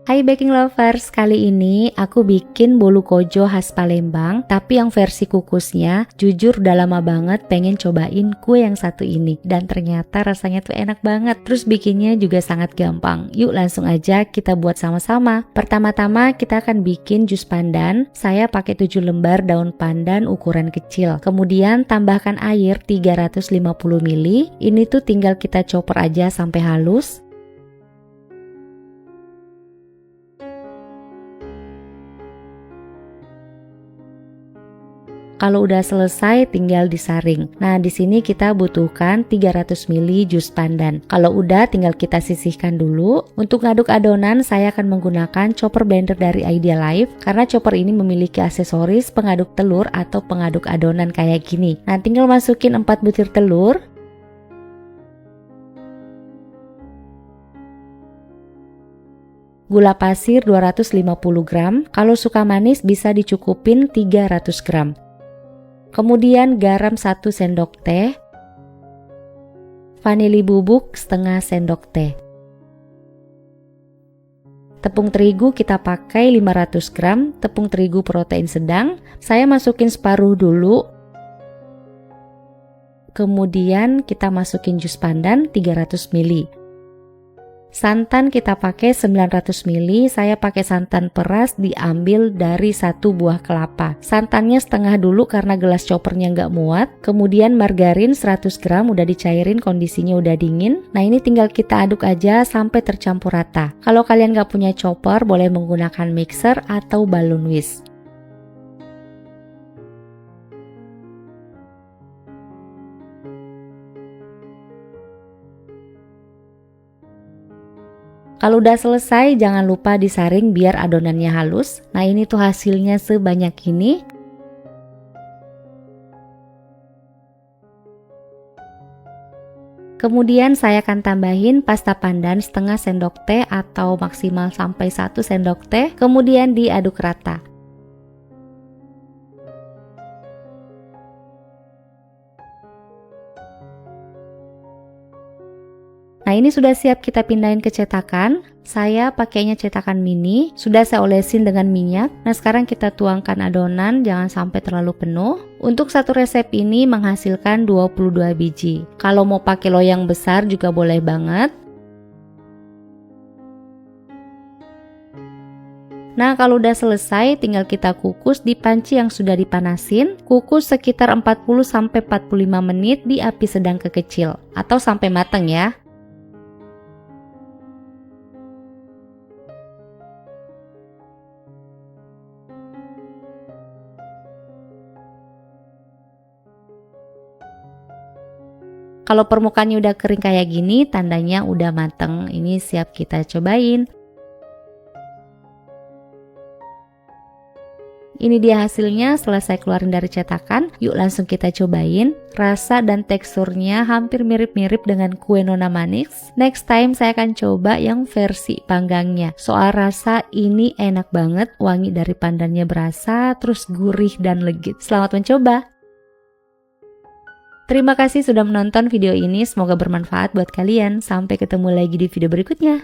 Hai baking lovers, kali ini aku bikin bolu kojo khas Palembang, tapi yang versi kukusnya. Jujur udah lama banget pengen cobain kue yang satu ini, dan ternyata rasanya tuh enak banget. Terus bikinnya juga sangat gampang. Yuk langsung aja kita buat sama-sama. Pertama-tama kita akan bikin jus pandan. Saya pakai 7 lembar daun pandan ukuran kecil. Kemudian tambahkan air 350 ml. Ini tuh tinggal kita chopper aja sampai halus. Kalau udah selesai tinggal disaring. Nah, di sini kita butuhkan 300 ml jus pandan. Kalau udah tinggal kita sisihkan dulu. Untuk ngaduk adonan saya akan menggunakan chopper blender dari Idealife karena chopper ini memiliki aksesoris pengaduk telur atau pengaduk adonan kayak gini. Nah, tinggal masukin 4 butir telur. Gula pasir 250 gram. Kalau suka manis bisa dicukupin 300 gram. Kemudian garam 1 sendok teh, vanili bubuk setengah sendok teh. Tepung terigu kita pakai 500 gram, tepung terigu protein sedang. Saya masukin separuh dulu. Kemudian kita masukin jus pandan 300 ml. Santan kita pakai 900 ml, saya pakai santan peras diambil dari 1 buah kelapa. Santannya setengah dulu karena gelas choppernya nggak muat. Kemudian margarin 100 gram udah dicairin, kondisinya udah dingin. Nah ini tinggal kita aduk aja sampai tercampur rata. Kalau kalian nggak punya chopper boleh menggunakan mixer atau balloon whisk. Kalau udah selesai jangan lupa disaring biar adonannya halus. Nah ini tuh hasilnya sebanyak ini. Kemudian saya akan tambahin pasta pandan setengah sendok teh atau maksimal sampai 1 sendok teh. Kemudian diaduk rata. Nah ini sudah siap kita pindahin ke cetakan. Saya pakainya cetakan mini, sudah saya olesin dengan minyak. Nah sekarang kita tuangkan adonan, jangan sampai terlalu penuh. Untuk satu resep ini menghasilkan 22 biji. Kalau mau pakai loyang besar juga boleh banget. Nah kalau udah selesai tinggal kita kukus di panci yang sudah dipanasin. Kukus sekitar 40-45 menit di api sedang ke kecil atau sampai matang ya. Kalau permukaannya udah kering kayak gini, tandanya udah mateng. Ini siap kita cobain. Ini dia hasilnya setelah saya keluarin dari cetakan. Yuk langsung kita cobain. Rasa dan teksturnya hampir mirip-mirip dengan kue Nona Manix. Next time saya akan coba yang versi panggangnya. Soal rasa ini enak banget. Wangi dari pandannya berasa, terus gurih dan legit. Selamat mencoba! Terima kasih sudah menonton video ini, semoga bermanfaat buat kalian. Sampai ketemu lagi di video berikutnya.